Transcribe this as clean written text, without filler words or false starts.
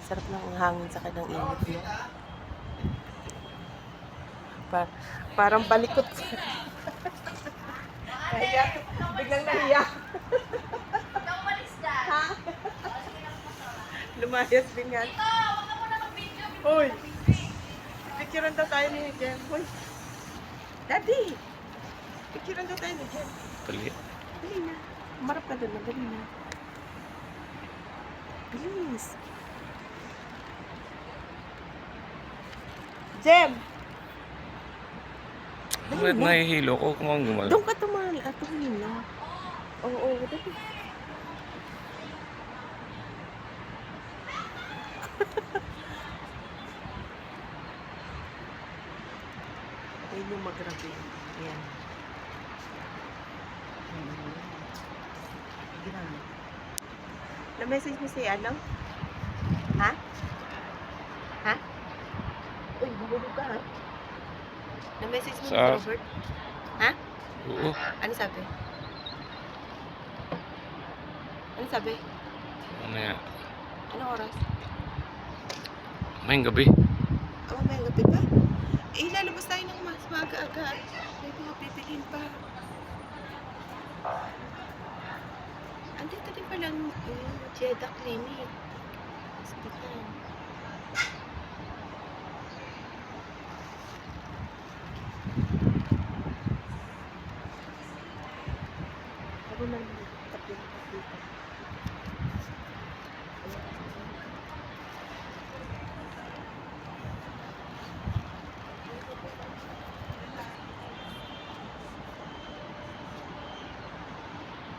Sarap ng hangin sa kanyang init, no? Parang balikot. Nahiya. Biglang nahiya. Ha? Lumayas din yan. Hoy! Picturean daw tayo ni Jem. Hoy! Daddy! Picturean daw tayo ni Jem. Dali. Dali na. Umarap ka doon. Dali na. Bilis. Jem! Bakit nahihilo ko kung ang gumagal? Doon ka tumingin na. Oo, dali. Ayun yung magrabi. Ayan. Na-message mo si ano? Ha? Ha? Uy, mahulog ka ha? Na-message mo si Sa- Robert? Ha? Oo. Ano sabi? Ano sabi? Ano yan? Anong oras? Mayang gabi. Oh, may gabi pa. Eh, lalabas tayo ng mas maaga-aga. May mga pipiliin pa. Andito din palang Jeddah Clinic. Hospital. Ako na lang. Tapos dito.